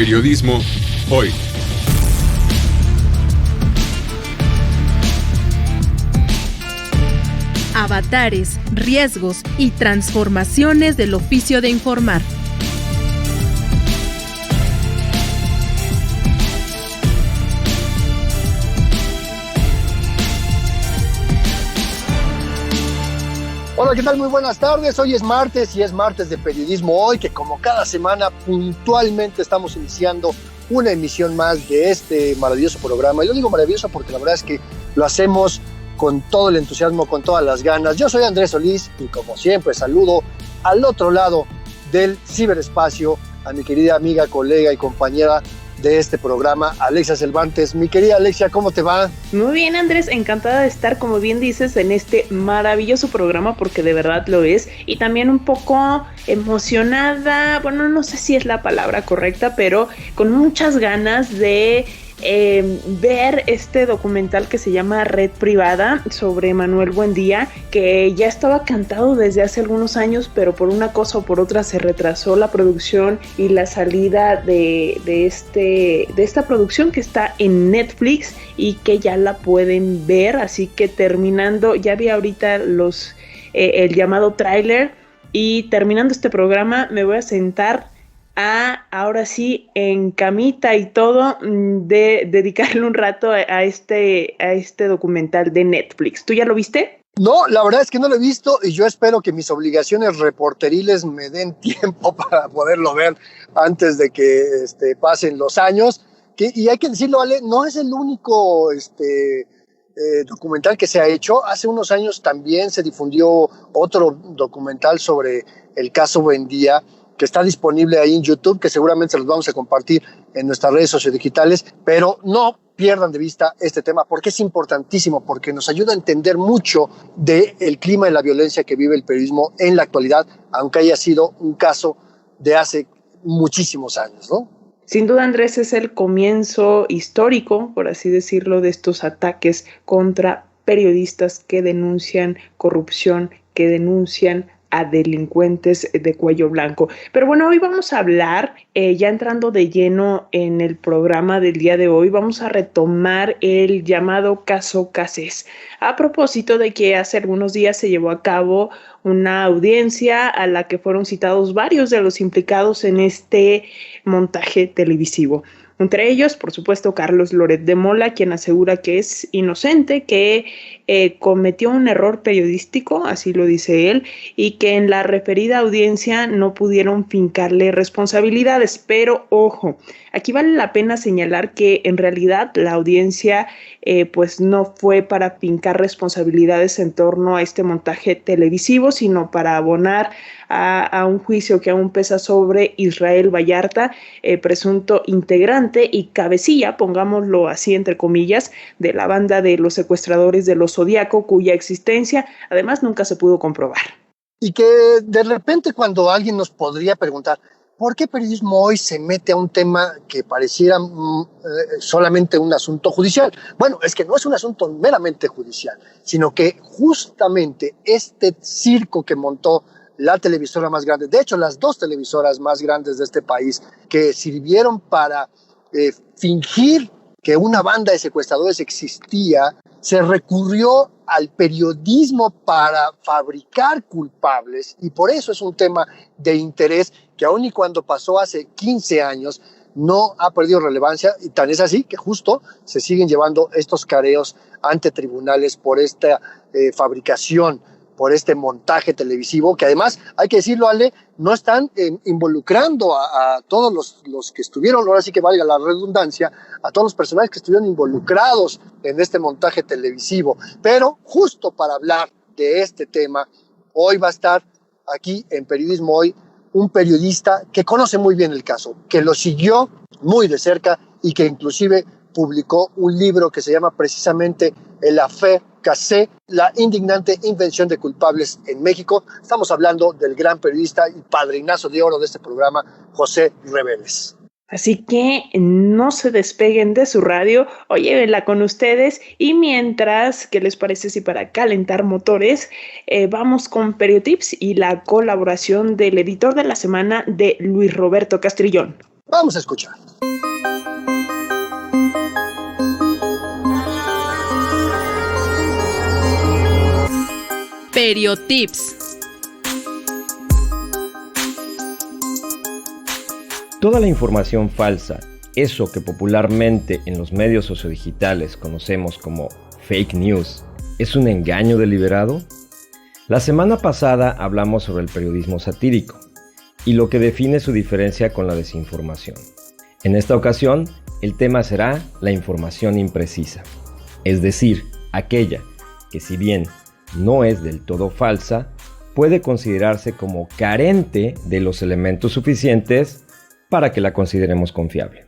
Periodismo Hoy. Avatares, riesgos y transformaciones del oficio de informar. Hola, ¿qué tal? Muy buenas tardes. Hoy es martes y es martes de Periodismo Hoy, que como cada semana puntualmente estamos iniciando una emisión más de este maravilloso programa. Y lo digo maravilloso porque la verdad es que lo hacemos con todo el entusiasmo, con todas las ganas. Yo soy Andrés Solís y como siempre saludo al otro lado del ciberespacio a mi querida amiga, colega y compañera de este programa, Alexia Cervantes. Mi querida Alexia, ¿cómo te va? Muy bien, Andrés, encantada de estar, como bien dices, en este maravilloso programa, porque de verdad lo es, y también un poco emocionada, bueno, no sé si es la palabra correcta, pero con muchas ganas de ver este documental que se llama Red Privada sobre Manuel Buendía, que ya estaba cantado desde hace algunos años, pero por una cosa o por otra se retrasó la producción y la salida de esta producción, que está en Netflix y que ya la pueden ver. Así que terminando, ya vi ahorita el llamado tráiler, y terminando este programa me voy a sentar ahora sí, en camita y todo, de dedicarle un rato a este documental de Netflix. ¿Tú ya lo viste? No, la verdad es que no lo he visto y yo espero que mis obligaciones reporteriles me den tiempo para poderlo ver antes de que pasen los años. Y hay que decirlo, Ale, no es el único documental que se ha hecho. Hace unos años también se difundió otro documental sobre el caso Buendía, que está disponible ahí en YouTube, que seguramente se los vamos a compartir en nuestras redes sociodigitales, pero no pierdan de vista este tema porque es importantísimo, porque nos ayuda a entender mucho del clima de la violencia que vive el periodismo en la actualidad, aunque haya sido un caso de hace muchísimos años, ¿no? Sin duda, Andrés, es el comienzo histórico, por así decirlo, de estos ataques contra periodistas que denuncian corrupción, que denuncian a delincuentes de cuello blanco. Pero bueno, hoy vamos a hablar, ya entrando de lleno en el programa del día de hoy, vamos a retomar el llamado caso Cassés, a propósito de que hace algunos días se llevó a cabo una audiencia a la que fueron citados varios de los implicados en este montaje televisivo. Entre ellos, por supuesto, Carlos Loret de Mola, quien asegura que es inocente, que cometió un error periodístico, así lo dice él, y que en la referida audiencia no pudieron fincarle responsabilidades. Pero, ojo, aquí vale la pena señalar que en realidad la audiencia pues no fue para fincar responsabilidades en torno a este montaje televisivo, sino para abonar a un juicio que aún pesa sobre Israel Vallarta, presunto integrante y cabecilla, pongámoslo así entre comillas, de la banda de los secuestradores de los Zodiaco, cuya existencia además nunca se pudo comprobar. Y que de repente cuando alguien nos podría preguntar ¿por qué Periodismo Hoy se mete a un tema que pareciera solamente un asunto judicial? Bueno, es que no es un asunto meramente judicial, sino que justamente este circo que montó la televisora más grande, de hecho las dos televisoras más grandes de este país, que sirvieron para fingir que una banda de secuestradores existía, se recurrió al periodismo para fabricar culpables, y por eso es un tema de interés que aun y cuando pasó hace 15 años no ha perdido relevancia, y tan es así que justo se siguen llevando estos careos ante tribunales por esta fabricación, por este montaje televisivo, que además, hay que decirlo, Ale, no están involucrando a todos los que estuvieron, ahora sí que valga la redundancia, a todos los personajes que estuvieron involucrados en este montaje televisivo. Pero justo para hablar de este tema, hoy va a estar aquí en Periodismo Hoy un periodista que conoce muy bien el caso, que lo siguió muy de cerca y que inclusive publicó un libro que se llama precisamente El Affaire Cassés, la indignante invención de culpables en México. Estamos hablando del gran periodista y padrinazo de oro de este programa, José Reveles. Así que no se despeguen de su radio o llévenla con ustedes. Y mientras, ¿qué les parece si para calentar motores vamos con Periotips y la colaboración del editor de la semana de Luis Roberto Castrillón? Vamos a escuchar. Periotips. Toda la información falsa, eso que popularmente en los medios sociodigitales conocemos como fake news, ¿es un engaño deliberado? La semana pasada hablamos sobre el periodismo satírico y lo que define su diferencia con la desinformación. En esta ocasión, el tema será la información imprecisa, es decir, aquella que, si bien no es del todo falsa, puede considerarse como carente de los elementos suficientes para que la consideremos confiable.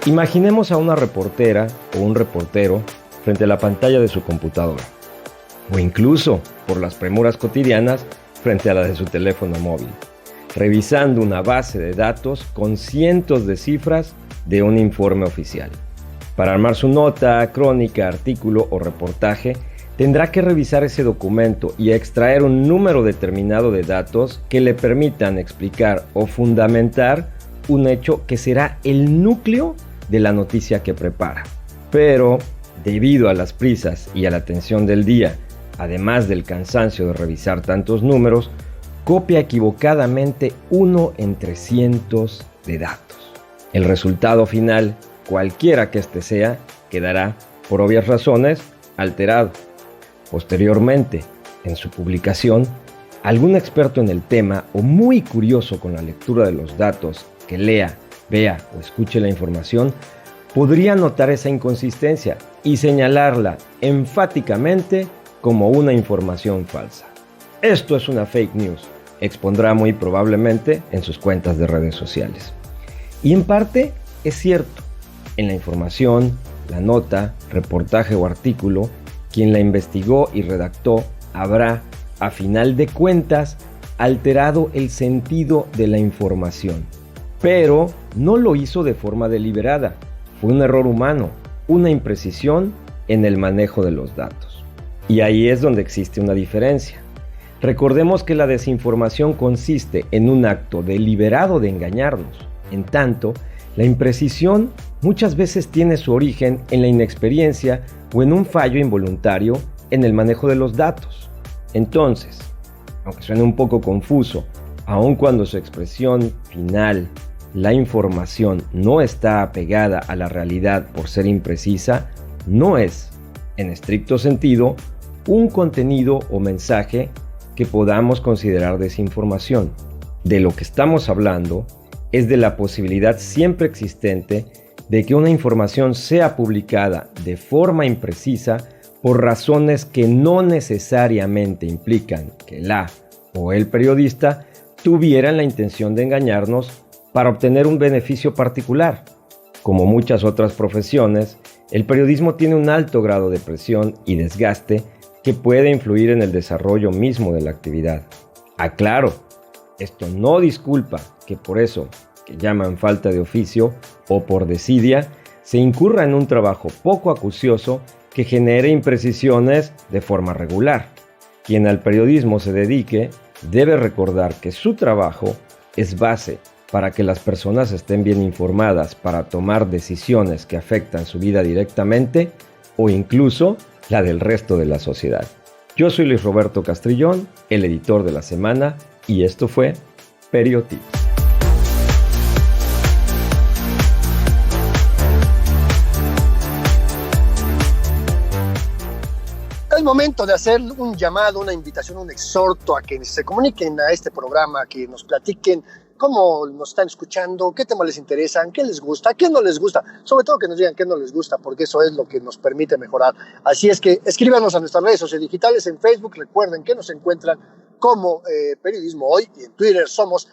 Imaginemos a una reportera o un reportero frente a la pantalla de su computadora, o incluso, por las premuras cotidianas, frente a la de su teléfono móvil, revisando una base de datos con cientos de cifras de un informe oficial. Para armar su nota, crónica, artículo o reportaje, tendrá que revisar ese documento y extraer un número determinado de datos que le permitan explicar o fundamentar un hecho que será el núcleo de la noticia que prepara. Pero, debido a las prisas y a la tensión del día, además del cansancio de revisar tantos números, copia equivocadamente uno entre cientos de datos. El resultado final, cualquiera que éste sea, quedará, por obvias razones, alterado. Posteriormente, en su publicación, algún experto en el tema o muy curioso con la lectura de los datos que lea, vea o escuche la información, podría notar esa inconsistencia y señalarla enfáticamente como una información falsa. Esto es una fake news, expondrá muy probablemente en sus cuentas de redes sociales. Y en parte es cierto. En la información, la nota, reportaje o artículo, quien la investigó y redactó habrá, a final de cuentas, alterado el sentido de la información. Pero no lo hizo de forma deliberada. Fue un error humano, una imprecisión en el manejo de los datos. Y ahí es donde existe una diferencia. Recordemos que la desinformación consiste en un acto deliberado de engañarnos. En tanto, la imprecisión muchas veces tiene su origen en la inexperiencia o en un fallo involuntario en el manejo de los datos. Entonces, aunque suene un poco confuso, aun cuando su expresión final, la información, no está apegada a la realidad por ser imprecisa, no es, en estricto sentido, un contenido o mensaje que podamos considerar desinformación. De lo que estamos hablando es de la posibilidad siempre existente de que una información sea publicada de forma imprecisa por razones que no necesariamente implican que la o el periodista tuvieran la intención de engañarnos para obtener un beneficio particular. Como muchas otras profesiones, el periodismo tiene un alto grado de presión y desgaste que puede influir en el desarrollo mismo de la actividad. Aclaro, esto no disculpa que por eso, que llaman falta de oficio o por desidia, se incurra en un trabajo poco acucioso que genere imprecisiones de forma regular. Quien al periodismo se dedique debe recordar que su trabajo es base para que las personas estén bien informadas para tomar decisiones que afectan su vida directamente o incluso la del resto de la sociedad. Yo soy Luis Roberto Castrillón, el editor de la semana, y esto fue Periotips. Es momento de hacer un llamado, una invitación, un exhorto a que se comuniquen a este programa, que nos platiquen cómo nos están escuchando, qué temas les interesan, qué les gusta, qué no les gusta. Sobre todo que nos digan qué no les gusta, porque eso es lo que nos permite mejorar. Así es que escríbanos a nuestras redes sociales digitales en Facebook. Recuerden que nos encuentran como Periodismo Hoy, y en Twitter somos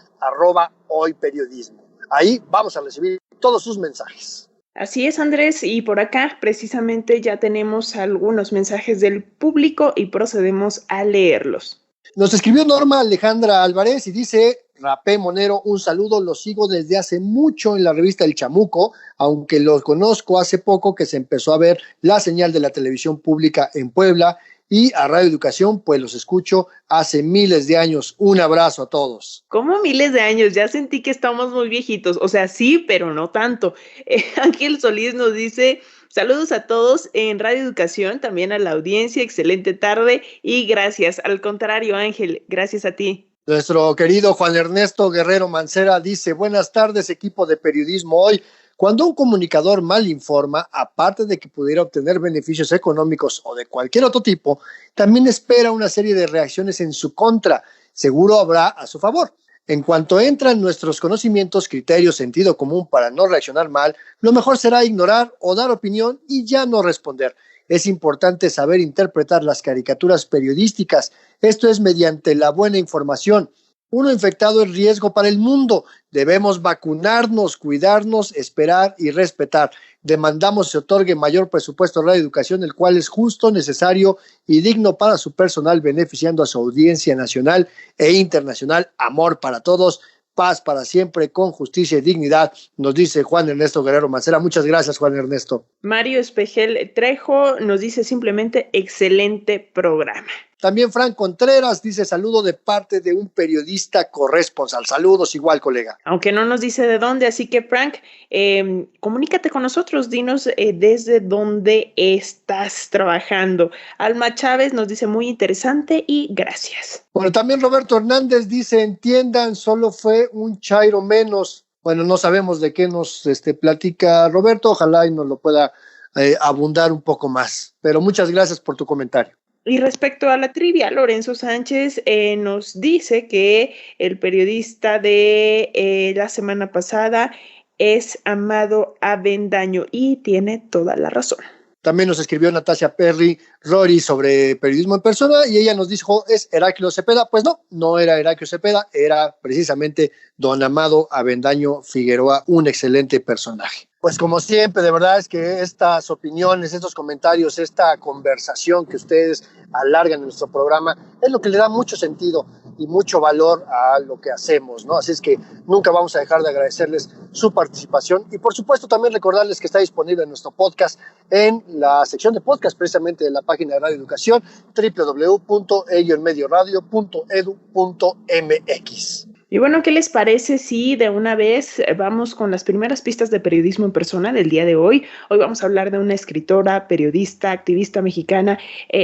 @hoyperiodismo. Ahí vamos a recibir todos sus mensajes. Así es, Andrés, y por acá precisamente ya tenemos algunos mensajes del público y procedemos a leerlos. Nos escribió Norma Alejandra Álvarez y dice: Rapé Monero, un saludo, lo sigo desde hace mucho en la revista El Chamuco, aunque lo conozco hace poco que se empezó a ver la señal de la televisión pública en Puebla, y a Radio Educación, pues los escucho hace miles de años. Un abrazo a todos. ¿Cómo miles de años? Ya sentí que estamos muy viejitos. O sea, sí, pero no tanto. Ángel Solís nos dice: saludos a todos en Radio Educación, también a la audiencia, excelente tarde y gracias. Al contrario, Ángel, gracias a ti. Nuestro querido Juan Ernesto Guerrero Mancera dice: buenas tardes, equipo de Periodismo Hoy. Cuando un comunicador mal informa, aparte de que pudiera obtener beneficios económicos o de cualquier otro tipo, también espera una serie de reacciones en su contra. Seguro habrá a su favor. En cuanto entran nuestros conocimientos, criterios, sentido común para no reaccionar mal, lo mejor será ignorar o dar opinión y ya no responder. Es importante saber interpretar las caricaturas periodísticas. Esto es mediante la buena información. Uno infectado es riesgo para el mundo. Debemos vacunarnos, cuidarnos, esperar y respetar. Demandamos se otorgue mayor presupuesto a Radio Educación, el cual es justo, necesario y digno para su personal, beneficiando a su audiencia nacional e internacional. Amor para todos, paz para siempre, con justicia y dignidad, nos dice Juan Ernesto Guerrero Mancera. Muchas gracias, Juan Ernesto. Mario Espejel Trejo nos dice simplemente: excelente programa. También Frank Contreras dice: saludo de parte de un periodista corresponsal. Saludos igual, colega. Aunque no nos dice de dónde, así que Frank, comunícate con nosotros, dinos desde dónde estás trabajando. Alma Chávez nos dice: muy interesante y gracias. Bueno, también Roberto Hernández dice: entiendan, solo fue un chairo menos. Bueno, no sabemos de qué nos platica Roberto, ojalá y nos lo pueda abundar un poco más. Pero muchas gracias por tu comentario. Y respecto a la trivia, Lorenzo Sánchez nos dice que el periodista de la semana pasada es Amado Avendaño y tiene toda la razón. También nos escribió Natasha Perry Rory sobre periodismo en persona y ella nos dijo: ¿es Heraclio Cepeda? Pues no era Heraclio Cepeda, era precisamente don Amado Avendaño Figueroa, un excelente personaje. Pues como siempre, de verdad es que estas opiniones, estos comentarios, esta conversación que ustedes alargan en nuestro programa es lo que le da mucho sentido y mucho valor a lo que hacemos, ¿no? Así es que nunca vamos a dejar de agradecerles su participación y por supuesto también recordarles que está disponible nuestro podcast en la sección de podcast precisamente de la página de Radio Educación, www.elloenmedioradio.edu.mx. Y bueno, ¿qué les parece si de una vez vamos con las primeras pistas de periodismo en persona del día de hoy? Hoy vamos a hablar de una escritora, periodista, activista mexicana,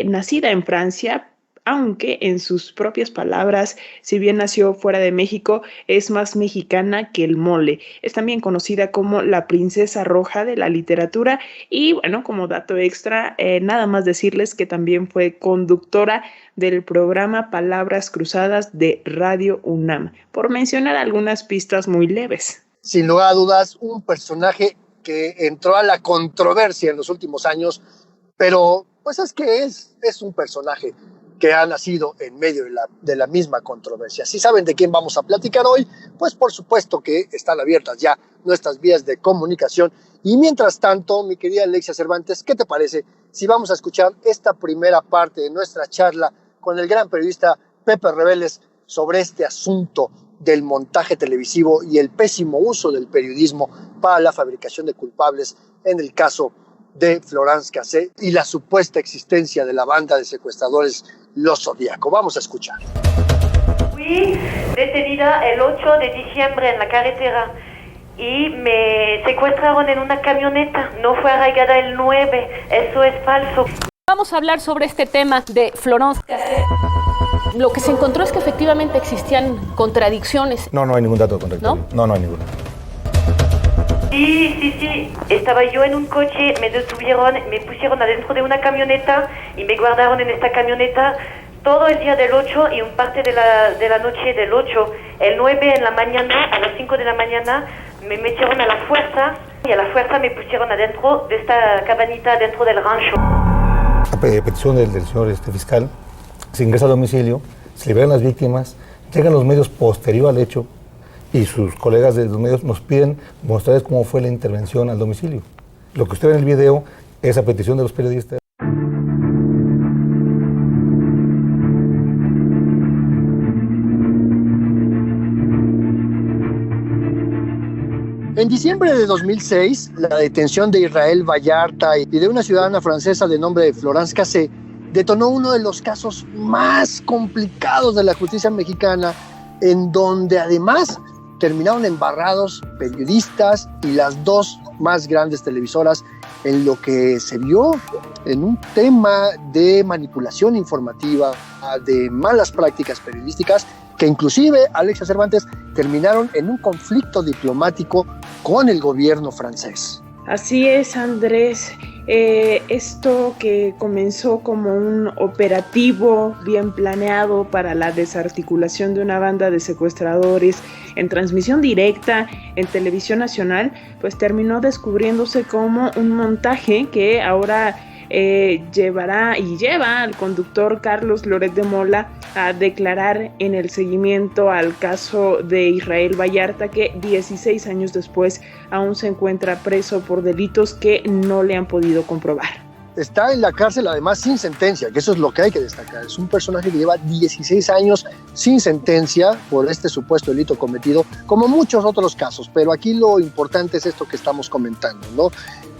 nacida en Francia, aunque en sus propias palabras, si bien nació fuera de México, es más mexicana que el mole. Es también conocida como la princesa roja de la literatura y bueno, como dato extra, nada más decirles que también fue conductora del programa Palabras Cruzadas de Radio UNAM, por mencionar algunas pistas muy leves. Sin lugar a dudas, un personaje que entró a la controversia en los últimos años, pero pues es que es un personaje que ha nacido en medio de la misma controversia. Si saben de quién vamos a platicar hoy, pues por supuesto que están abiertas ya nuestras vías de comunicación. Y mientras tanto, mi querida Alexia Cervantes, ¿qué te parece si vamos a escuchar esta primera parte de nuestra charla con el gran periodista Pepe Reveles sobre este asunto del montaje televisivo y el pésimo uso del periodismo para la fabricación de culpables en el caso de Florence Cassé y la supuesta existencia de la banda de secuestradores Los Zodíaco? Vamos a escuchar. Fui detenida el 8 de diciembre en la carretera y me secuestraron en una camioneta. No fue arraigada el 9, eso es falso. Vamos a hablar sobre este tema de Florence Cassé. Lo que se encontró es que efectivamente existían contradicciones. No hay ningún dato contradictorio. ¿No? No hay ninguno. Sí. Estaba yo en un coche, me detuvieron, me pusieron adentro de una camioneta y me guardaron en esta camioneta todo el día del 8 y un parte de la noche del 8. El 9 en la mañana, a las 5 de la mañana, me metieron a la fuerza y a la fuerza me pusieron adentro de esta cabanita dentro del rancho. A petición del señor fiscal, se ingresa al domicilio, se liberan las víctimas, llegan los medios posterior al hecho y sus colegas de los medios nos piden mostrarles cómo fue la intervención al domicilio. Lo que usted ve en el video es a petición de los periodistas. En diciembre de 2006, la detención de Israel Vallarta y de una ciudadana francesa de nombre Florence Cassé detonó uno de los casos más complicados de la justicia mexicana, en donde además terminaron embarrados periodistas y las dos más grandes televisoras, en lo que se vio en un tema de manipulación informativa, de malas prácticas periodísticas, que inclusive, Alexia Cervantes, terminaron en un conflicto diplomático con el gobierno francés. Así es, Andrés. Esto que comenzó como un operativo bien planeado para la desarticulación de una banda de secuestradores en transmisión directa en televisión nacional, pues terminó descubriéndose como un montaje que ahora lleva al conductor Carlos Loret de Mola a declarar en el seguimiento al caso de Israel Vallarta, que 16 años después aún se encuentra preso por delitos que no le han podido comprobar. Está en la cárcel además sin sentencia, que eso es lo que hay que destacar. Es un personaje que lleva 16 años sin sentencia por este supuesto delito cometido, como muchos otros casos, pero aquí lo importante es esto que estamos comentando, ¿no?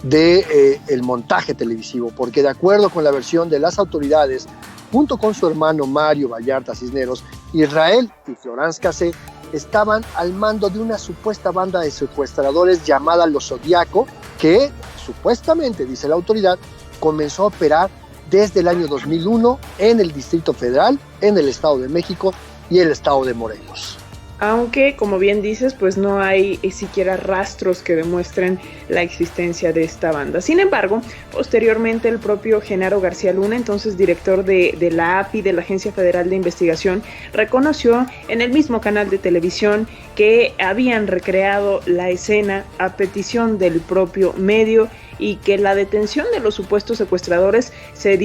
El montaje televisivo, porque de acuerdo con la versión de las autoridades, junto con su hermano Mario Vallarta Cisneros, Israel y Florence Cassé estaban al mando de una supuesta banda de secuestradores llamada Los Zodiaco, que supuestamente, dice la autoridad, comenzó a operar desde el año 2001 en el Distrito Federal, en el Estado de México y el Estado de Morelos. Aunque, como bien dices, pues no hay siquiera rastros que demuestren la existencia de esta banda. Sin embargo, posteriormente el propio Genaro García Luna, entonces director de la AFI, de la Agencia Federal de Investigación, reconoció en el mismo canal de televisión que habían recreado la escena a petición del propio medio y que la detención de los supuestos secuestradores se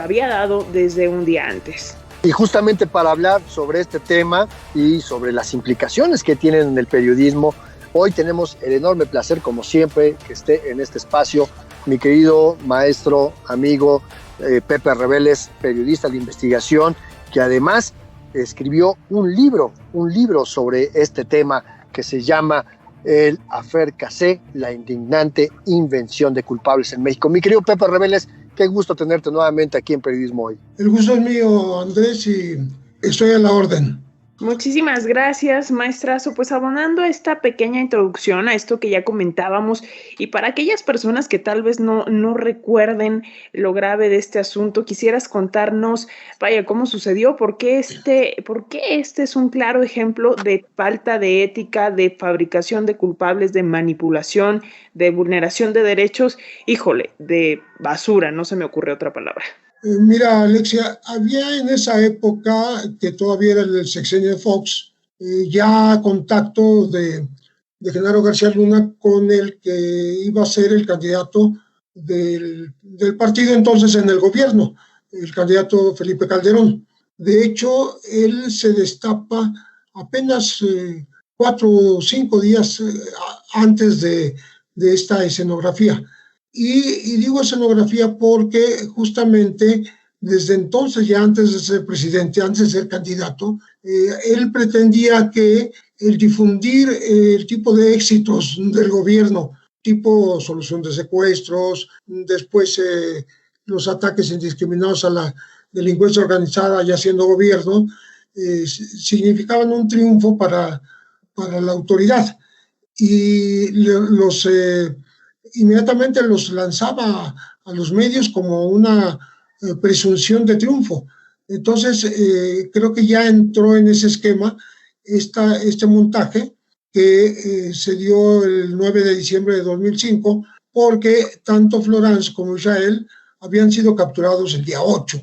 había dado desde un día antes. Y justamente para hablar sobre este tema y sobre las implicaciones que tienen en el periodismo, hoy tenemos el enorme placer, como siempre, que esté en este espacio mi querido maestro, amigo Pepe Reveles, periodista de investigación, que además escribió un libro sobre este tema que se llama El Affaire Cassé, la indignante invención de culpables en México. Mi querido Pepe Reveles, qué gusto tenerte nuevamente aquí en Periodismo Hoy. El gusto es mío, Andrés, y estoy a la orden. Muchísimas gracias, maestrazo. Pues abonando esta pequeña introducción a esto que ya comentábamos, y para aquellas personas que tal vez no recuerden lo grave de este asunto, quisieras contarnos, cómo sucedió, por qué este es un claro ejemplo de falta de ética, de fabricación de culpables, de manipulación, de vulneración de derechos, de basura, no se me ocurre otra palabra. Mira, Alexia, había en esa época, que todavía era el sexenio de Fox, ya contacto de Genaro García Luna con el que iba a ser el candidato del partido entonces en el gobierno, el candidato Felipe Calderón. De hecho, él se destapa apenas 4 o 5 días antes de esta escenografía. Y digo escenografía porque justamente desde entonces, ya antes de ser presidente, antes de ser candidato, él pretendía que el difundir el tipo de éxitos del gobierno, tipo solución de secuestros, después los ataques indiscriminados a la delincuencia organizada ya siendo gobierno, significaban un triunfo para la autoridad. Y inmediatamente los lanzaba a los medios como una presunción de triunfo. Entonces, creo que ya entró en ese esquema este montaje que se dio el 9 de diciembre de 2005, porque tanto Florence como Israel habían sido capturados el día 8,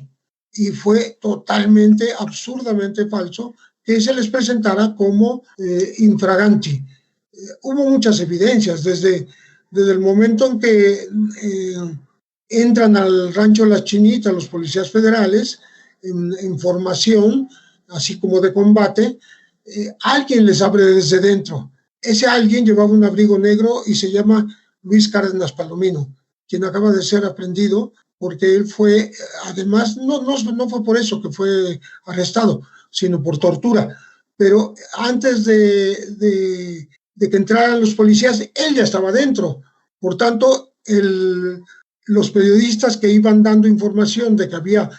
y fue totalmente, absurdamente falso que se les presentara como infraganti. Hubo muchas evidencias, desde el momento en que entran al rancho Las Chinitas los policías federales en formación, así como de combate, alguien les abre desde dentro. Ese alguien llevaba un abrigo negro y se llama Luis Cárdenas Palomino, quien acaba de ser aprendido porque él fue, además, no fue por eso que fue arrestado, sino por tortura. Pero antes de que entraran los policías, él ya estaba dentro. Por tanto, los periodistas que iban dando información de que había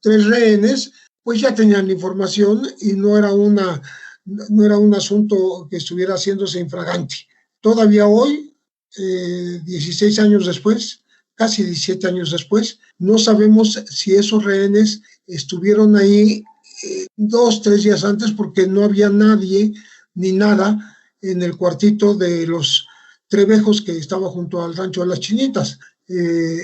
3 rehenes, pues ya tenían la información y no era un asunto que estuviera haciéndose infragante. Todavía hoy, 16 años después, casi 17 años después, no sabemos si esos rehenes estuvieron ahí 2, 3 días antes, porque no había nadie ni nada en el cuartito de los Trevejos que estaba junto al rancho de las Chinitas,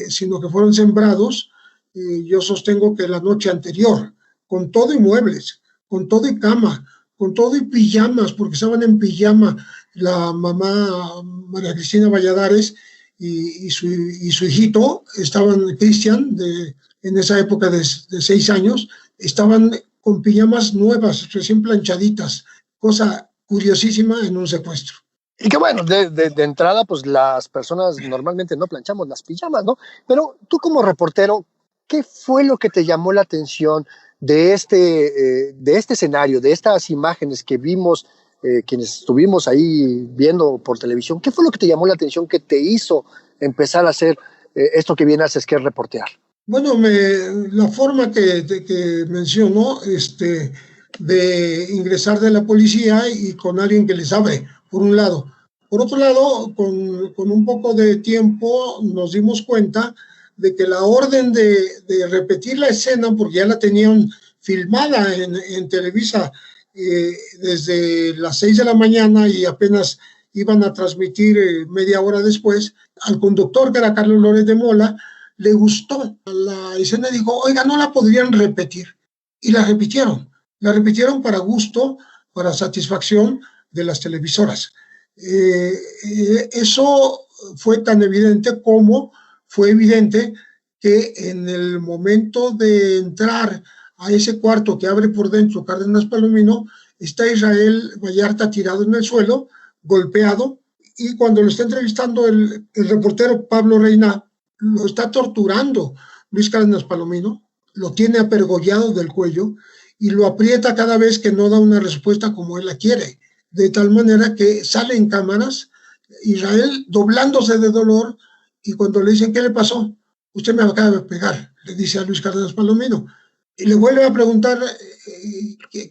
sino que fueron sembrados, yo sostengo que la noche anterior, con todo y muebles, con todo y cama, con todo y pijamas, porque estaban en pijama la mamá María Cristina Valladares y su hijito, estaban, Cristian, en esa época de 6 años, estaban con pijamas nuevas, recién planchaditas, cosa curiosísima en un secuestro. Y que bueno, de entrada, pues las personas normalmente no planchamos las pijamas, ¿no? Pero tú como reportero, ¿qué fue lo que te llamó la atención de este escenario, de estas imágenes que vimos, quienes estuvimos ahí viendo por televisión? ¿Qué fue lo que te llamó la atención que te hizo empezar a hacer esto que bien haces, que es reportear? Bueno, la forma que mencionó, de ingresar de la policía y con alguien que le sabe, por un lado. Por otro lado, con un poco de tiempo nos dimos cuenta de que la orden de repetir la escena, porque ya la tenían filmada en Televisa desde las 6 de la mañana y apenas iban a transmitir media hora después, al conductor, que era Carlos Loret de Mola, le gustó la escena y dijo, oiga, ¿no la podrían repetir? Y la repitieron para gusto, para satisfacción de las televisoras. Eso fue tan evidente como fue evidente que en el momento de entrar a ese cuarto que abre por dentro Cárdenas Palomino, está Israel Vallarta tirado en el suelo, golpeado, y cuando lo está entrevistando el reportero Pablo Reina, lo está torturando Luis Cárdenas Palomino, lo tiene apergollado del cuello y lo aprieta cada vez que no da una respuesta como él la quiere, de tal manera que sale en cámaras Israel doblándose de dolor, y cuando le dicen, ¿qué le pasó? Usted me acaba de pegar, le dice a Luis Cárdenas Palomino. Y le vuelve a preguntar,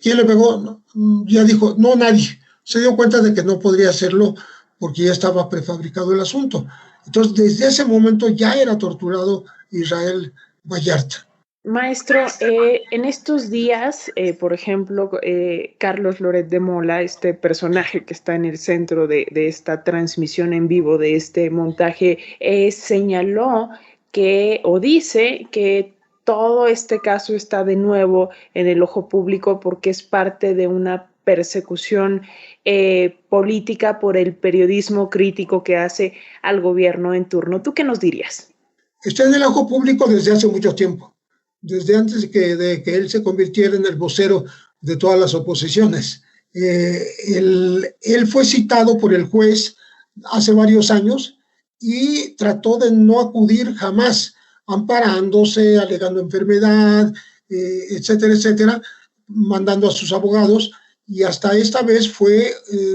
¿quién le pegó? ¿No? Ya dijo, no, nadie. Se dio cuenta de que no podría hacerlo porque ya estaba prefabricado el asunto. Entonces, desde ese momento ya era torturado Israel Vallarta. Maestro, en estos días, por ejemplo, Carlos Loret de Mola, este personaje que está en el centro de esta transmisión en vivo, de este montaje, señaló que, o dice que todo este caso está de nuevo en el ojo público porque es parte de una persecución política por el periodismo crítico que hace al gobierno en turno. ¿Tú qué nos dirías? Está en el ojo público desde hace mucho tiempo, desde antes de que él se convirtiera en el vocero de todas las oposiciones. Él fue citado por el juez hace varios años y trató de no acudir jamás, amparándose, alegando enfermedad, etcétera, etcétera, mandando a sus abogados, y hasta esta vez fue,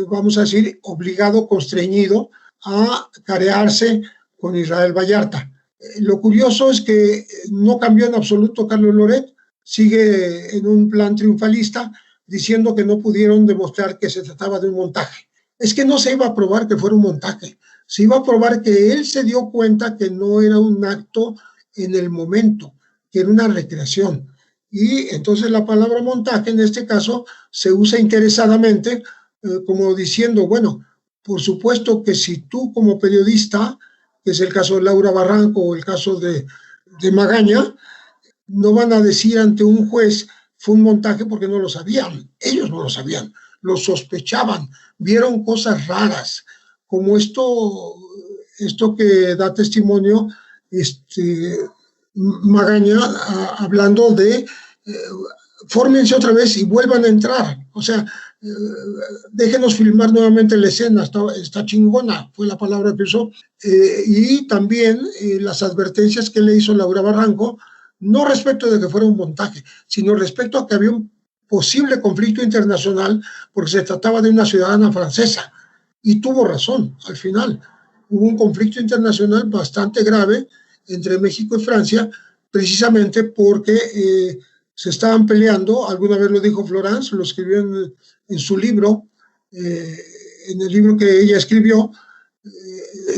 vamos a decir, obligado, constreñido a carearse con Israel Vallarta. Lo curioso es que no cambió en absoluto Carlos Loret, sigue en un plan triunfalista, diciendo que no pudieron demostrar que se trataba de un montaje. Es que no se iba a probar que fuera un montaje, se iba a probar que él se dio cuenta que no era un acto en el momento, que era una recreación. Y entonces la palabra montaje en este caso se usa interesadamente, como diciendo, bueno, por supuesto que si tú como periodista, que es el caso de Laura Barranco o el caso de Magaña, no van a decir ante un juez fue un montaje porque no lo sabían, ellos no lo sabían, lo sospechaban, vieron cosas raras, como esto que da testimonio Magaña, hablando de fórmense otra vez y vuelvan a entrar, o sea, déjenos filmar nuevamente la escena, está chingona, fue la palabra que usó, y también las advertencias que le hizo Laura Barranco, no respecto de que fuera un montaje, sino respecto a que había un posible conflicto internacional porque se trataba de una ciudadana francesa, y tuvo razón al final. hubo un conflicto internacional bastante grave entre México y Francia, precisamente porque se estaban peleando. Alguna vez lo dijo Florence, lo escribió en su libro, en el libro que ella escribió,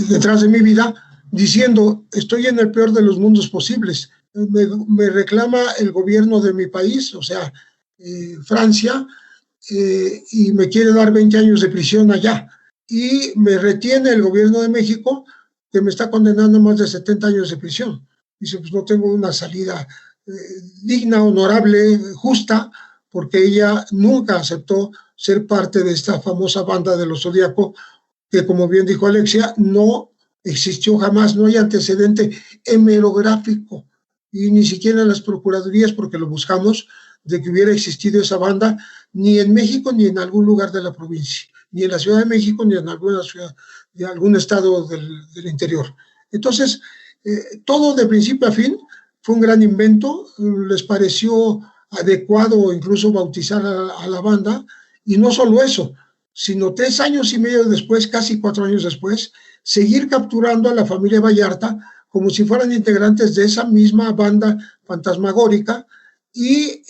Detrás de mi vida, diciendo: estoy en el peor de los mundos posibles. Me reclama el gobierno de mi país, o sea, Francia, y me quiere dar 20 años de prisión allá. Y me retiene el gobierno de México, que me está condenando a más de 70 años de prisión. Dice, pues no tengo una salida digna, honorable, justa, porque ella nunca aceptó ser parte de esta famosa banda de los Zodíaco, que, como bien dijo Alexia, no existió jamás, no hay antecedente hemerográfico, y ni siquiera en las procuradurías, porque lo buscamos, de que hubiera existido esa banda, ni en México ni en algún lugar de la provincia, ni en la Ciudad de México ni en alguna ciudad de algún estado del interior. Entonces, todo de principio a fin fue un gran invento. Les pareció adecuado incluso bautizar a la banda, y no solo eso, sino 3 años y medio después, casi 4 años después, seguir capturando a la familia Vallarta como si fueran integrantes de esa misma banda fantasmagórica y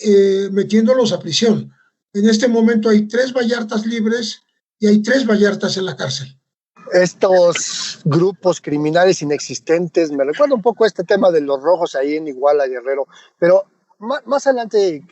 metiéndolos a prisión. En este momento hay 3 Vallartas libres y hay 3 Vallartas en la cárcel. Estos grupos criminales inexistentes, me recuerda un poco este tema de los rojos ahí en Iguala, Guerrero, pero más adelante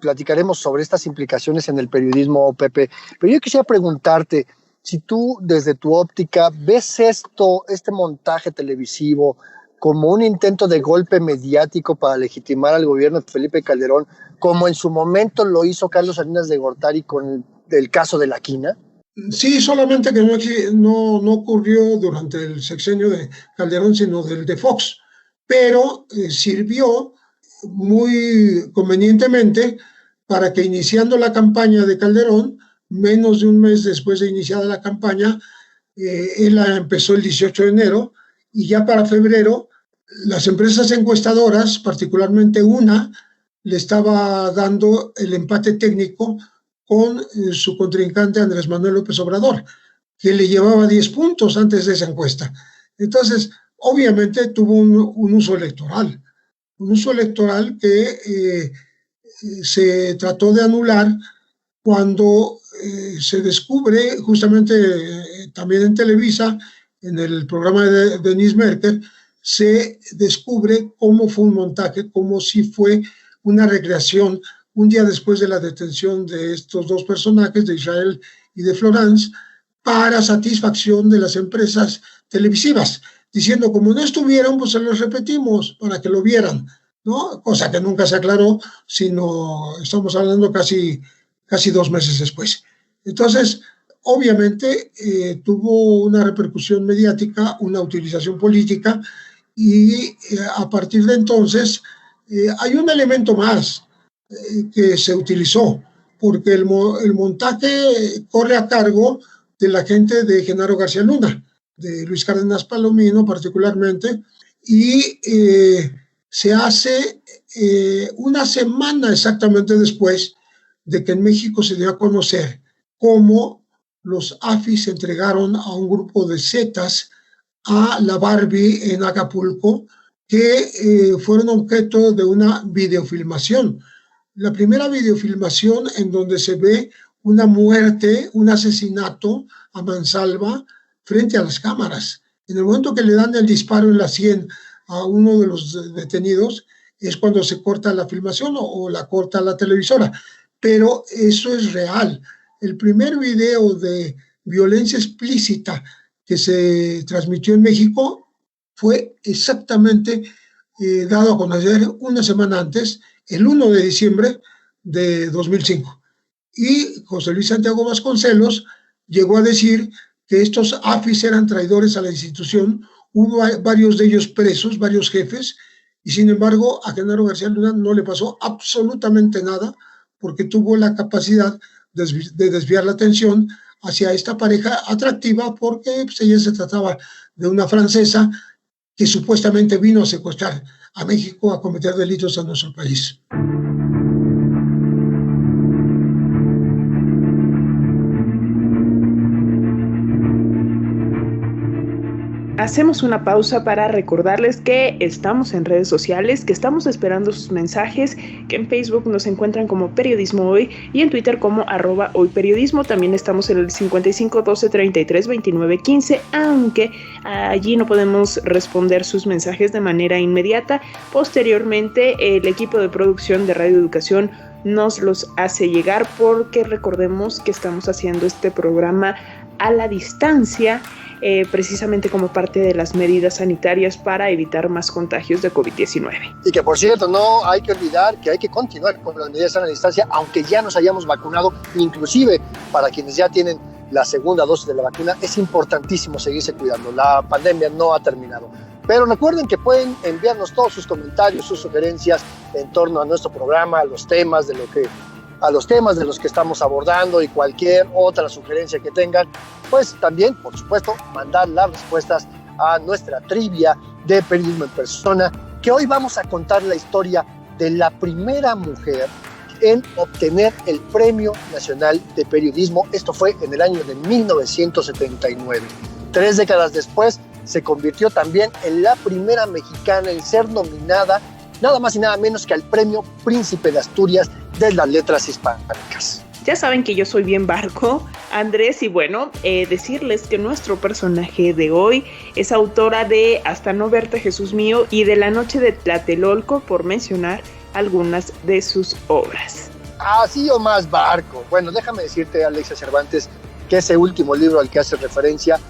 platicaremos sobre estas implicaciones en el periodismo, Pepe. Pero yo quisiera preguntarte, si tú desde tu óptica ves este montaje televisivo como un intento de golpe mediático para legitimar al gobierno de Felipe Calderón, como en su momento lo hizo Carlos Salinas de Gortari con el caso de la quina. Sí, solamente que no ocurrió durante el sexenio de Calderón, sino del de Fox, pero sirvió muy convenientemente para que, iniciando la campaña de Calderón, menos de un mes después de iniciada la campaña, él empezó el 18 de enero, y ya para febrero las empresas encuestadoras, particularmente una, le estaba dando el empate técnico con su contrincante Andrés Manuel López Obrador, que le llevaba 10 puntos antes de esa encuesta. Entonces, obviamente tuvo un uso electoral que se trató de anular cuando se descubre, justamente también en Televisa, en el programa de Denise Merker, se descubre cómo fue un montaje, como si fue una recreación un día después de la detención de estos 2 personajes, de Israel y de Florence, para satisfacción de las empresas televisivas, diciendo, como no estuvieron, pues se los repetimos para que lo vieran, ¿no? Cosa que nunca se aclaró, sino estamos hablando casi 2 meses después. Entonces, obviamente, tuvo una repercusión mediática, una utilización política, y a partir de entonces hay un elemento más que se utilizó, porque el montaje corre a cargo de la gente de Genaro García Luna, de Luis Cárdenas Palomino particularmente, y se hace una semana exactamente después de que en México se dio a conocer cómo los AFIS entregaron a un grupo de zetas a la Barbie en Acapulco, que fueron objeto de una videofilmación. La primera videofilmación en donde se ve una muerte, un asesinato a mansalva frente a las cámaras. En el momento que le dan el disparo en la sien a uno de los detenidos, es cuando se corta la filmación o la corta la televisora. Pero eso es real. El primer video de violencia explícita que se transmitió en México fue exactamente dado a conocer una semana antes, el 1 de diciembre de 2005. Y José Luis Santiago Vasconcelos llegó a decir que estos AFIS eran traidores a la institución. Hubo varios de ellos presos, varios jefes, y sin embargo a Genaro García Luna no le pasó absolutamente nada, porque tuvo la capacidad de desviar la atención hacia esta pareja atractiva, porque pues, ella se trataba de una francesa que supuestamente vino a secuestrar a México, a cometer delitos en nuestro país. Hacemos una pausa para recordarles que estamos en redes sociales, que estamos esperando sus mensajes, que en Facebook nos encuentran como Periodismo Hoy y en Twitter como @hoyperiodismo. También estamos en el 55 12 33 29 15, aunque allí no podemos responder sus mensajes de manera inmediata. Posteriormente, el equipo de producción de Radio Educación nos los hace llegar, porque recordemos que estamos haciendo este programa a la distancia, precisamente como parte de las medidas sanitarias para evitar más contagios de COVID-19. Y que, por cierto, no hay que olvidar que hay que continuar con las medidas a la distancia, aunque ya nos hayamos vacunado. Inclusive para quienes ya tienen la segunda dosis de la vacuna, es importantísimo seguirse cuidando. La pandemia no ha terminado. Pero recuerden que pueden enviarnos todos sus comentarios, sus sugerencias en torno a nuestro programa, a los temas de los que estamos abordando, y cualquier otra sugerencia que tengan, pues también, por supuesto, mandar las respuestas a nuestra trivia de Periodismo en Persona, que hoy vamos a contar la historia de la primera mujer en obtener el Premio Nacional de Periodismo. Esto fue en el año de 1979. 3 décadas después, se convirtió también en la primera mexicana en ser nominada nada más y nada menos que al Premio Príncipe de Asturias de las Letras Hispánicas. Ya saben que yo soy bien barco, Andrés, y bueno, decirles que nuestro personaje de hoy es autora de Hasta no verte, Jesús mío, y de La noche de Tlatelolco, por mencionar algunas de sus obras. Así o más barco. Bueno, déjame decirte, Alexia Cervantes, que ese último libro al que haces referencia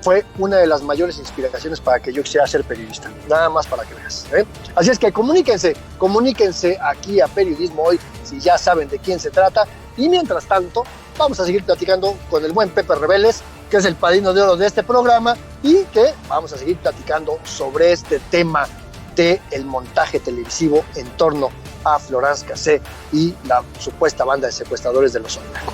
fue una de las mayores inspiraciones para que yo quisiera ser periodista. Nada más para que veas, ¿eh? Así es que comuníquense aquí a Periodismo Hoy si ya saben de quién se trata. Y mientras tanto, vamos a seguir platicando con el buen Pepe Reveles, que es el padrino de oro de este programa, y que vamos a seguir platicando sobre este tema del montaje televisivo en torno a Florence Cassé y la supuesta banda de secuestradores de los Zodiaco.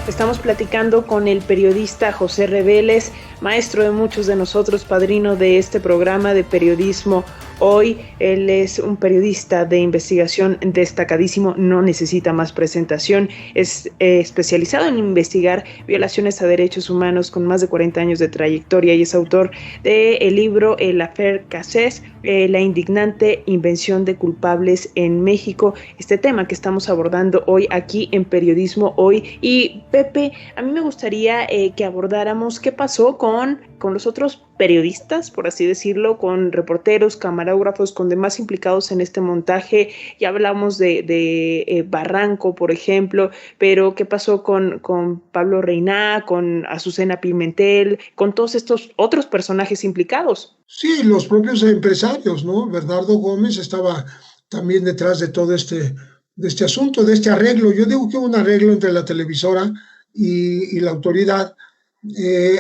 Estamos platicando con el periodista José Reveles, maestro de muchos de nosotros, padrino de este programa de Periodismo Hoy. Él es un periodista de investigación destacadísimo, no necesita más presentación. Es especializado en investigar violaciones a derechos humanos con más de 40 años de trayectoria, y es autor del libro El Affaire Cassé, la indignante invención de culpables en México, este tema que estamos abordando hoy aquí en Periodismo Hoy. Y Pepe, a mí me gustaría que abordáramos qué pasó con los otros periodistas, por así decirlo, con reporteros, camarógrafos, con demás implicados en este montaje. Ya hablamos de Barranco, por ejemplo, pero ¿qué pasó con Pablo Reina, con Azucena Pimentel, con todos estos otros personajes implicados? Sí, los propios empresarios, ¿no? Bernardo Gómez estaba también detrás de todo de este asunto, de este arreglo. Yo digo que hubo un arreglo entre la televisora y la autoridad.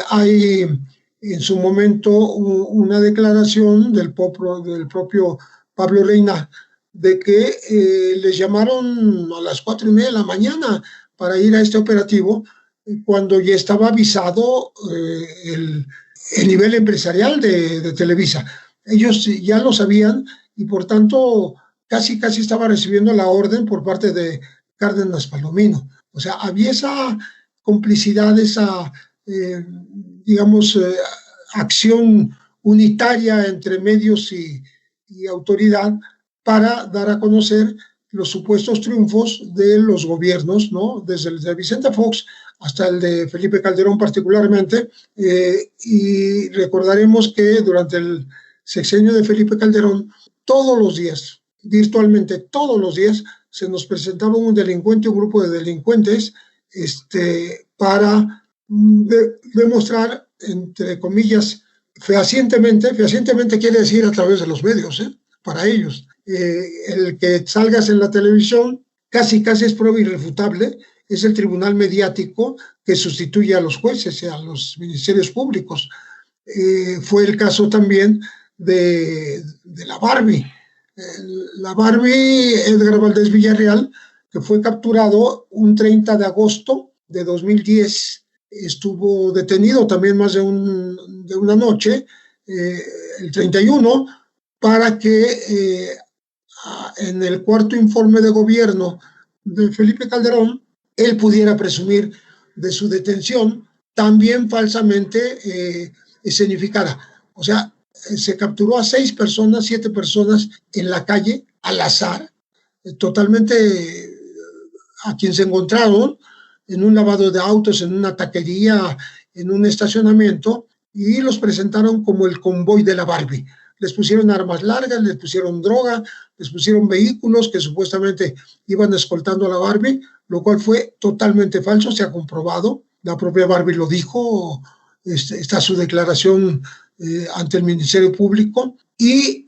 Hay en su momento una declaración del propio Pablo Reina de que les llamaron a las 4:30 de la mañana para ir a este operativo, cuando ya estaba avisado el nivel empresarial de Televisa. Ellos ya lo sabían y por tanto casi estaba recibiendo la orden por parte de Cárdenas Palomino. O sea, había esa complicidad, esa acción unitaria entre medios y autoridad para dar a conocer los supuestos triunfos de los gobiernos, ¿no? Desde el de Vicente Fox hasta el de Felipe Calderón particularmente, y recordaremos que durante el sexenio de Felipe Calderón, todos los días, virtualmente todos los días, se nos presentaba un delincuente, un grupo de delincuentes, para demostrar, entre comillas, fehacientemente quiere decir a través de los medios, para ellos. El que salgas en la televisión casi es prueba irrefutable, es el tribunal mediático que sustituye a los jueces y a los ministerios públicos. Fue el caso también de la Barbie. La Barbie, Edgar Valdés Villarreal, que fue capturado un 30 de agosto de 2010, estuvo detenido también más de una noche, el 31, para que en el cuarto informe de gobierno de Felipe Calderón él pudiera presumir de su detención, también falsamente escenificada. O sea, se capturó a 6 personas, 7 personas en la calle, al azar, totalmente a quien se encontraron en un lavado de autos, en una taquería, en un estacionamiento, y los presentaron como el convoy de la Barbie. Les pusieron armas largas, les pusieron droga, les pusieron vehículos que supuestamente iban escoltando a la Barbie, lo cual fue totalmente falso, se ha comprobado. La propia Barbie lo dijo, está su declaración ante el Ministerio Público, y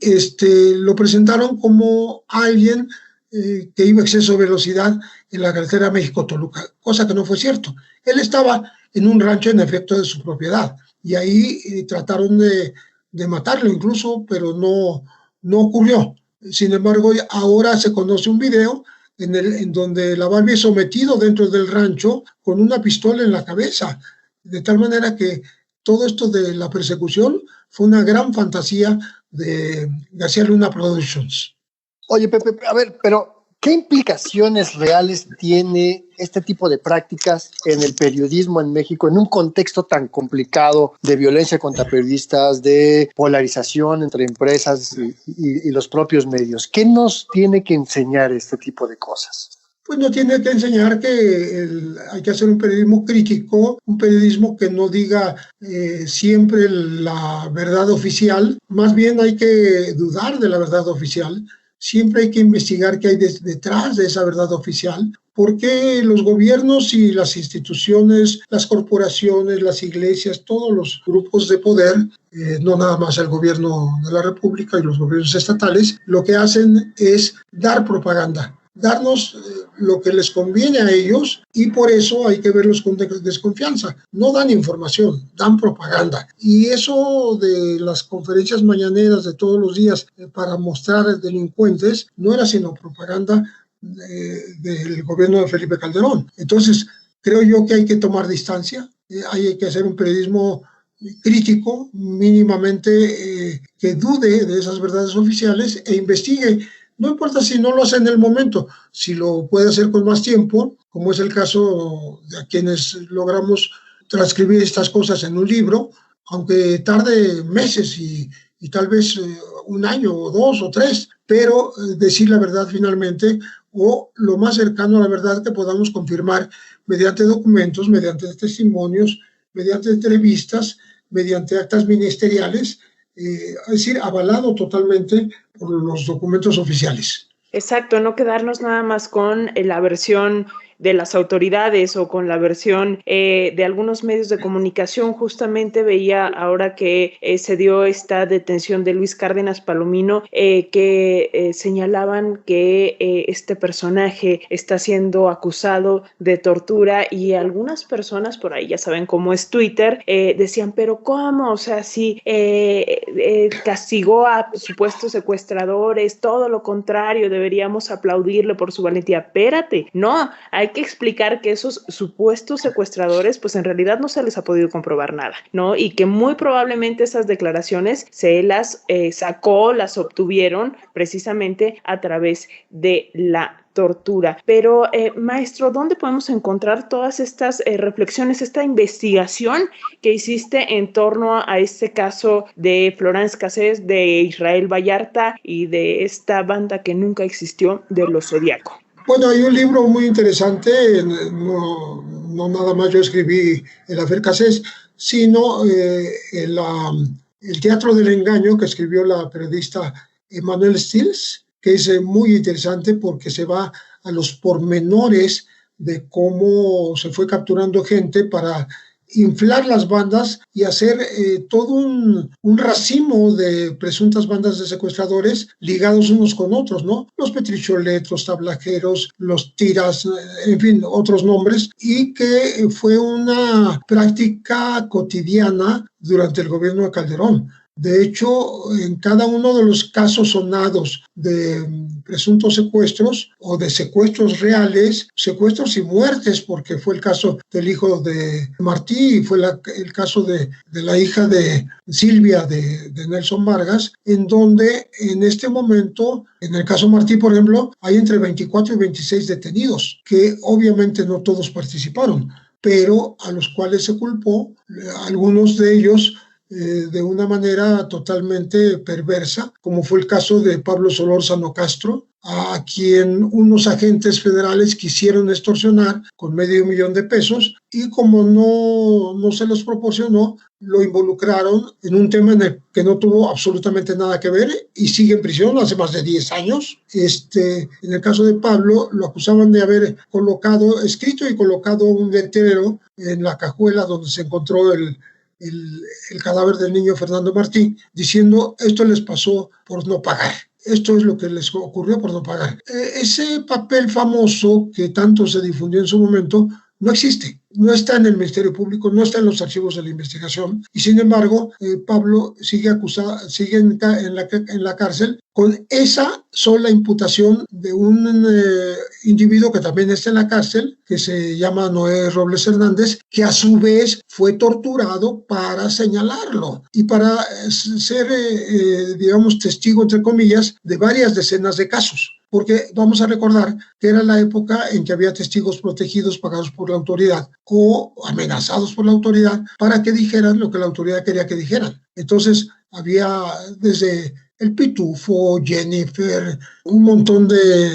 lo presentaron como alguien que iba a exceso de velocidad en la carretera México-Toluca, cosa que no fue cierto. Él estaba en un rancho en efecto de su propiedad, y ahí trataron de matarlo incluso, pero no ocurrió. Sin embargo, ahora se conoce un video en donde la Barbie es sometido dentro del rancho con una pistola en la cabeza, de tal manera que todo esto de la persecución fue una gran fantasía de García Luna Productions. Oye, Pepe, a ver, pero ¿qué implicaciones reales tiene este tipo de prácticas en el periodismo en México, en un contexto tan complicado de violencia contra periodistas, de polarización entre empresas y los propios medios? ¿Qué nos tiene que enseñar este tipo de cosas? Pues nos tiene que enseñar que hay que hacer un periodismo crítico, un periodismo que no diga siempre la verdad oficial, más bien hay que dudar de la verdad oficial. Siempre hay que investigar qué hay detrás de esa verdad oficial, porque los gobiernos y las instituciones, las corporaciones, las iglesias, todos los grupos de poder, no nada más el gobierno de la República y los gobiernos estatales, lo que hacen es dar propaganda, darnos lo que les conviene a ellos, y por eso hay que verlos con desconfianza. No dan información, dan propaganda. Y eso de las conferencias mañaneras de todos los días para mostrar delincuentes no era sino propaganda del gobierno de Felipe Calderón. Entonces, creo yo que hay que tomar distancia, hay que hacer un periodismo crítico, mínimamente que dude de esas verdades oficiales e investigue. No importa si no lo hace en el momento, si lo puede hacer con más tiempo, como es el caso de quienes logramos transcribir estas cosas en un libro, aunque tarde meses y tal vez 1 año o 2 o 3, pero decir la verdad finalmente, o lo más cercano a la verdad que podamos confirmar mediante documentos, mediante testimonios, mediante entrevistas, mediante actas ministeriales, es decir, avalado totalmente por los documentos oficiales. Exacto, no quedarnos nada más con la versión de las autoridades o con la versión de algunos medios de comunicación. Justamente veía ahora que se dio esta detención de Luis Cárdenas Palomino, que señalaban que este personaje está siendo acusado de tortura, y algunas personas por ahí, ya saben cómo es Twitter, decían, pero ¿cómo? O sea, si castigó a supuestos secuestradores, todo lo contrario, deberíamos aplaudirle por su valentía. Espérate, no, hay que explicar que esos supuestos secuestradores, pues en realidad no se les ha podido comprobar nada, ¿no? Y que muy probablemente esas declaraciones se las sacó, las obtuvieron precisamente a través de la tortura. Pero, maestro, ¿dónde podemos encontrar todas estas reflexiones, esta investigación que hiciste en torno a este caso de Florence Cassés, de Israel Vallarta y de esta banda que nunca existió de los Zodiaco? Bueno, hay un libro muy interesante, no nada más yo escribí el Afer Cassés, sino el Teatro del Engaño, que escribió la periodista Emanuel Stills, que es muy interesante porque se va a los pormenores de cómo se fue capturando gente para inflar las bandas y hacer todo un racimo de presuntas bandas de secuestradores ligados unos con otros, ¿no? Los Petricholet, los Tablajeros, los Tiras, en fin, otros nombres, y que fue una práctica cotidiana durante el gobierno de Calderón. De hecho, en cada uno de los casos sonados de presuntos secuestros o de secuestros reales, secuestros y muertes, porque fue el caso del hijo de Martí y fue el caso de la hija de Silvia de Nelson Vargas, en donde en este momento, en el caso Martí, por ejemplo, hay entre 24 y 26 detenidos, que obviamente no todos participaron, pero a los cuales se culpó, algunos de ellos de una manera totalmente perversa, como fue el caso de Pablo Solórzano Castro, a quien unos agentes federales quisieron extorsionar con $500,000 y como no se los proporcionó, lo involucraron en un tema en el que no tuvo absolutamente nada que ver y sigue en prisión hace más de 10 años. En el caso de Pablo, lo acusaban de haber escrito y colocado un letrero en la cajuela donde se encontró el cadáver del niño Fernando Martí, diciendo esto les pasó por no pagar. Esto es lo que les ocurrió por no pagar. Ese papel famoso que tanto se difundió en su momento no existe, no está en el Ministerio Público, no está en los archivos de la investigación y sin embargo Pablo sigue acusado, sigue en la cárcel con esa sola imputación de un individuo que también está en la cárcel, que se llama Noé Robles Hernández, que a su vez fue torturado para señalarlo y para ser, digamos, testigo, entre comillas, de varias decenas de casos. Porque vamos a recordar que era la época en que había testigos protegidos pagados por la autoridad o amenazados por la autoridad para que dijeran lo que la autoridad quería que dijeran. Entonces había desde el Pitufo, Jennifer, un montón de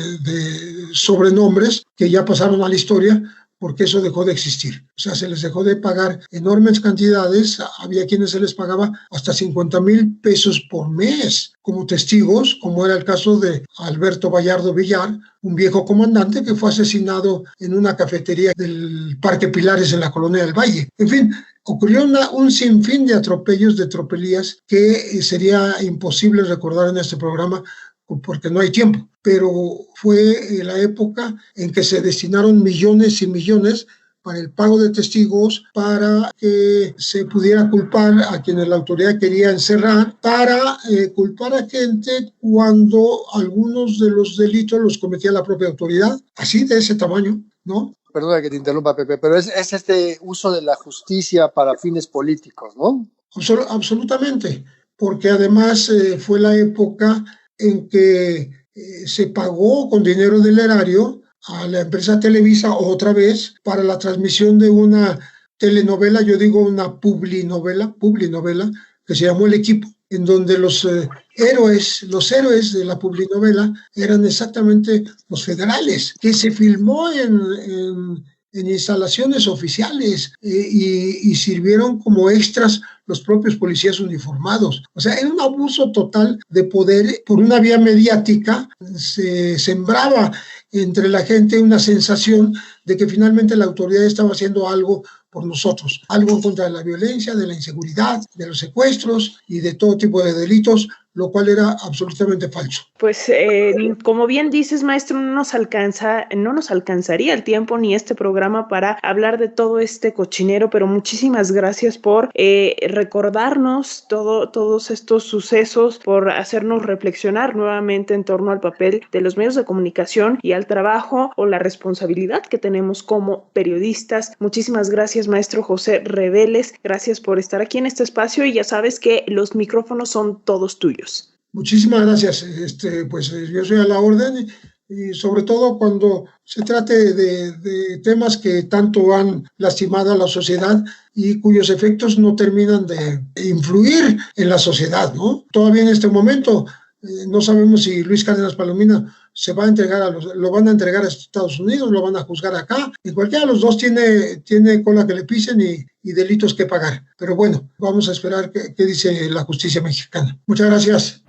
sobrenombres que ya pasaron a la historia porque eso dejó de existir. O sea, se les dejó de pagar enormes cantidades, había quienes se les pagaba hasta $50,000 por mes como testigos, como era el caso de Alberto Vallardo Villar, un viejo comandante que fue asesinado en una cafetería del Parque Pilares en la Colonia del Valle. En fin, ocurrió un sinfín de atropellos, de tropelías que sería imposible recordar en este programa porque no hay tiempo, pero fue la época en que se destinaron millones y millones para el pago de testigos, para que se pudiera culpar a quienes la autoridad quería encerrar, para culpar a gente cuando algunos de los delitos los cometía la propia autoridad, así de ese tamaño, ¿no? Perdona que te interrumpa, Pepe, pero es este uso de la justicia para fines políticos, ¿no? Absolutamente, porque además fue la época en que se pagó con dinero del erario a la empresa Televisa otra vez para la transmisión de una telenovela, yo digo una publinovela, que se llamó El Equipo, en donde los héroes de la publinovela eran exactamente los federales, que se filmó en instalaciones oficiales y sirvieron como extras los propios policías uniformados. O sea, era un abuso total de poder. Por una vía mediática se sembraba entre la gente una sensación de que finalmente la autoridad estaba haciendo algo por nosotros, algo en contra de la violencia, de la inseguridad, de los secuestros y de todo tipo de delitos, lo cual era absolutamente falso. Pues como bien dices, maestro, no nos alcanzaría el tiempo ni este programa para hablar de todo este cochinero, pero muchísimas gracias por recordarnos todos estos sucesos, por hacernos reflexionar nuevamente en torno al papel de los medios de comunicación y al trabajo o la responsabilidad que tenemos como periodistas. Muchísimas gracias, maestro José Reveles, gracias por estar aquí en este espacio y ya sabes que los micrófonos son todos tuyos. Muchísimas gracias, pues yo soy a la orden y sobre todo cuando se trate de temas que tanto han lastimado a la sociedad y cuyos efectos no terminan de influir en la sociedad, ¿no? Todavía en este momento no sabemos si Luis Cárdenas Palomino se va a entregar lo van a entregar a Estados Unidos, lo van a juzgar acá. En cualquiera de los dos tiene cola que le pisen y delitos que pagar. Pero bueno, vamos a esperar qué dice la justicia mexicana. Muchas gracias.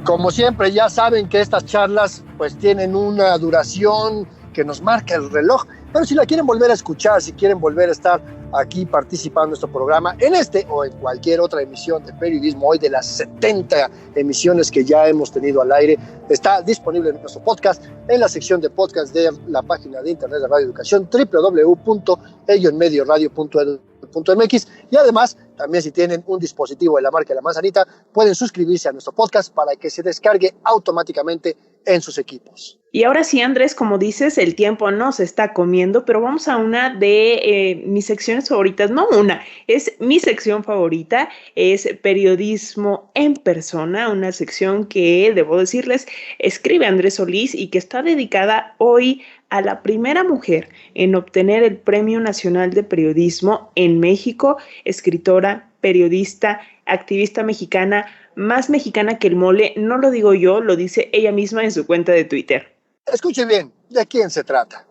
Como siempre, ya saben que estas charlas pues tienen una duración que nos marca el reloj. Pero si la quieren volver a escuchar, si quieren volver a estar aquí participando en nuestro programa, en este o en cualquier otra emisión de Periodismo Hoy, de las 70 emisiones que ya hemos tenido al aire, está disponible en nuestro podcast, en la sección de podcast de la página de internet de Radio Educación, www.elloenmedioradio.edu.mx, y además, también si tienen un dispositivo de la marca La Manzanita, pueden suscribirse a nuestro podcast para que se descargue automáticamente en sus equipos. Y ahora sí, Andrés, como dices, el tiempo nos está comiendo, pero vamos a una de mis secciones favoritas, no una, es mi sección favorita, es Periodismo en Persona, una sección que, debo decirles, escribe Andrés Solís y que está dedicada hoy a la primera mujer en obtener el Premio Nacional de Periodismo en México, escritora, periodista, activista mexicana, más mexicana que el mole, no lo digo yo, lo dice ella misma en su cuenta de Twitter. Escuche bien, ¿de quién se trata?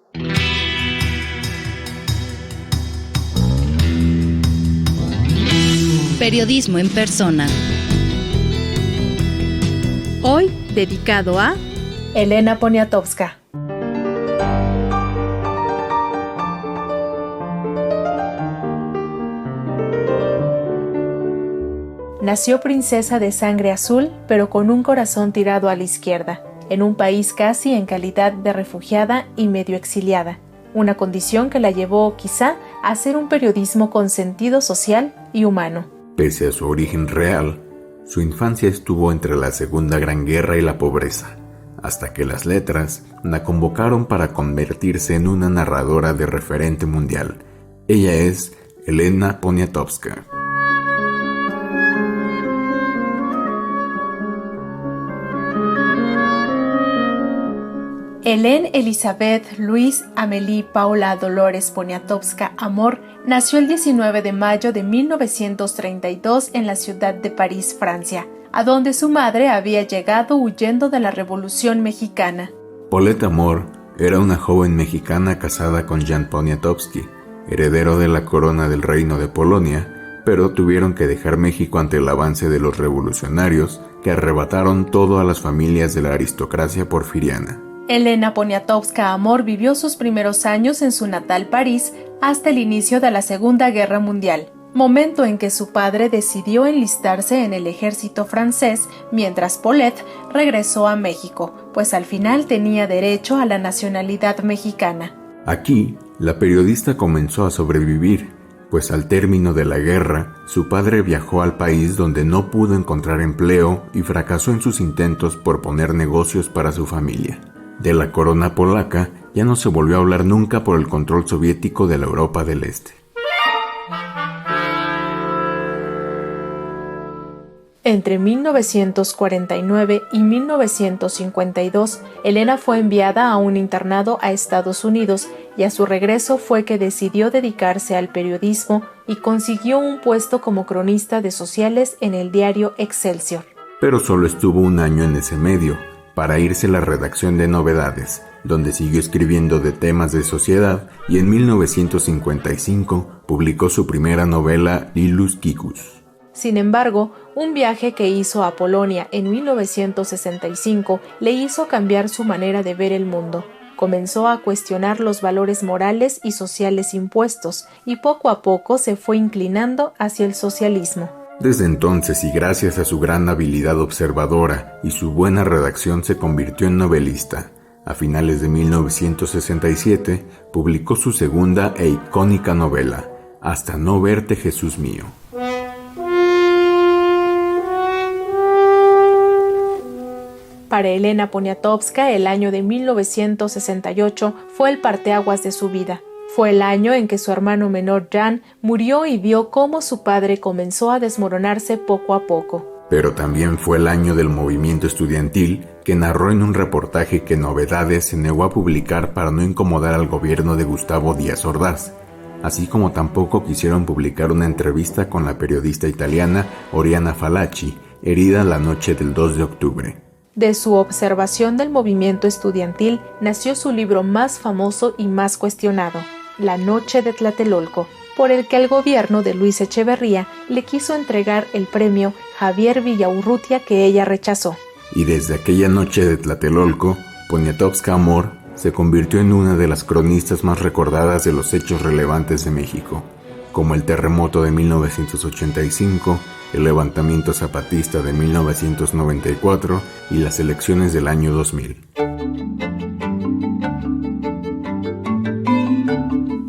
Periodismo en Persona. Hoy dedicado a Elena Poniatowska. Nació princesa de sangre azul, pero con un corazón tirado a la izquierda, en un país casi en calidad de refugiada y medio exiliada, una condición que la llevó, quizá, a hacer un periodismo con sentido social y humano. Pese a su origen real, su infancia estuvo entre la Segunda Gran Guerra y la pobreza, hasta que las letras la convocaron para convertirse en una narradora de referente mundial. Ella es Elena Poniatowska. Hélène Elizabeth Louise Amélie Paula Dolores Poniatowska Amor nació el 19 de mayo de 1932 en la ciudad de París, Francia, a donde su madre había llegado huyendo de la Revolución Mexicana. Paulette Amor era una joven mexicana casada con Jan Poniatowski, heredero de la corona del Reino de Polonia, pero tuvieron que dejar México ante el avance de los revolucionarios que arrebataron todo a las familias de la aristocracia porfiriana. Elena Poniatowska Amor vivió sus primeros años en su natal París hasta el inicio de la Segunda Guerra Mundial, momento en que su padre decidió enlistarse en el ejército francés, mientras Paulette regresó a México, pues al final tenía derecho a la nacionalidad mexicana. Aquí, la periodista comenzó a sobrevivir, pues al término de la guerra, su padre viajó al país donde no pudo encontrar empleo y fracasó en sus intentos por poner negocios para su familia. De la corona polaca ya no se volvió a hablar nunca por el control soviético de la Europa del Este. Entre 1949 y 1952, Elena fue enviada a un internado a Estados Unidos y a su regreso fue que decidió dedicarse al periodismo y consiguió un puesto como cronista de sociales en el diario Excelsior. Pero solo estuvo un año en ese medio, para irse a la redacción de Novedades, donde siguió escribiendo de temas de sociedad y en 1955 publicó su primera novela Lilus Kikus. Sin embargo, un viaje que hizo a Polonia en 1965 le hizo cambiar su manera de ver el mundo. Comenzó a cuestionar los valores morales y sociales impuestos y poco a poco se fue inclinando hacia el socialismo. Desde entonces y gracias a su gran habilidad observadora y su buena redacción se convirtió en novelista. A finales de 1967 publicó su segunda e icónica novela, Hasta no verte Jesús mío. Para Elena Poniatowska, el año de 1968 fue el parteaguas de su vida. Fue el año en que su hermano menor Jan murió y vio cómo su padre comenzó a desmoronarse poco a poco. Pero también fue el año del movimiento estudiantil que narró en un reportaje que Novedades se negó a publicar para no incomodar al gobierno de Gustavo Díaz Ordaz, así como tampoco quisieron publicar una entrevista con la periodista italiana Oriana Fallaci, herida la noche del 2 de octubre. De su observación del movimiento estudiantil nació su libro más famoso y más cuestionado, La noche de Tlatelolco, por el que el gobierno de Luis Echeverría le quiso entregar el premio Javier Villaurrutia que ella rechazó. Y desde aquella noche de Tlatelolco, Poniatowska Amor se convirtió en una de las cronistas más recordadas de los hechos relevantes de México, como el terremoto de 1985, el levantamiento zapatista de 1994 y las elecciones del año 2000.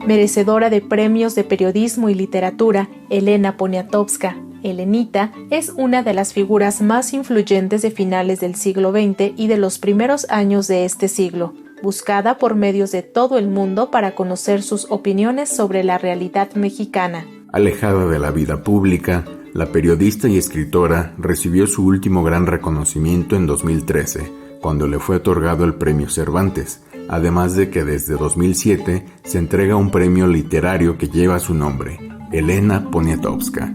Merecedora de premios de periodismo y literatura, Elena Poniatowska, Elenita, es una de las figuras más influyentes de finales del siglo XX y de los primeros años de este siglo, buscada por medios de todo el mundo para conocer sus opiniones sobre la realidad mexicana. Alejada de la vida pública, la periodista y escritora recibió su último gran reconocimiento en 2013, cuando le fue otorgado el Premio Cervantes, además de que desde 2007 se entrega un premio literario que lleva su nombre, Elena Poniatowska.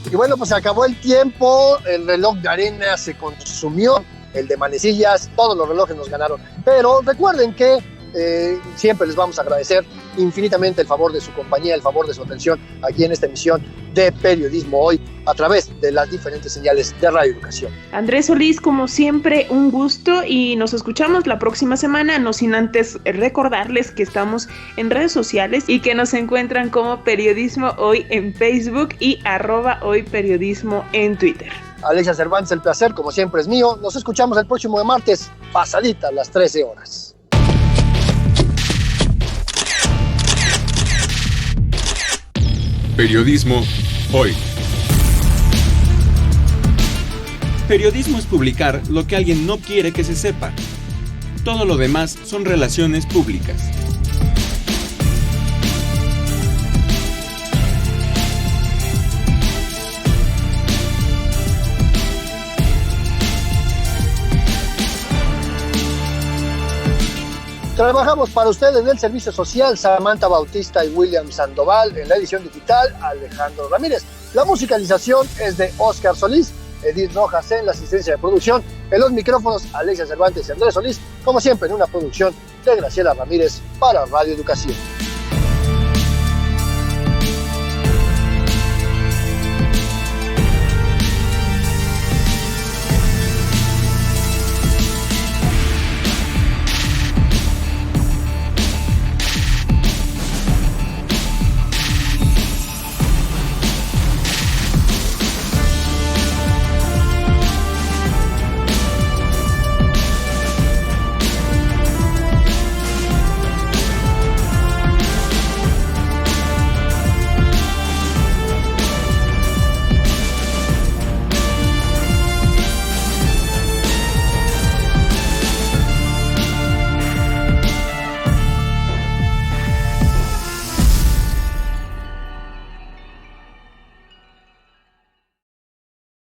Y bueno, pues se acabó el tiempo, el reloj de arena se consumió, el de manecillas, todos los relojes nos ganaron. Pero recuerden que siempre les vamos a agradecer infinitamente el favor de su compañía, el favor de su atención aquí en esta emisión de Periodismo Hoy a través de las diferentes señales de Radio Educación. Andrés Solís, como siempre, un gusto y nos escuchamos la próxima semana, no sin antes recordarles que estamos en redes sociales y que nos encuentran como Periodismo Hoy en Facebook y @hoyperiodismo en Twitter. Alexia Cervantes, el placer como siempre es mío. Nos escuchamos el próximo martes, pasadita las 13 horas. Periodismo Hoy. Periodismo es publicar lo que alguien no quiere que se sepa. Todo lo demás son relaciones públicas. Trabajamos para ustedes en el servicio social, Samantha Bautista y William Sandoval. En la edición digital, Alejandro Ramírez. La musicalización es de Oscar Solís, Edith Rojas en la asistencia de producción. En los micrófonos, Alexia Cervantes y Andrés Solís, como siempre en una producción de Graciela Ramírez para Radio Educación.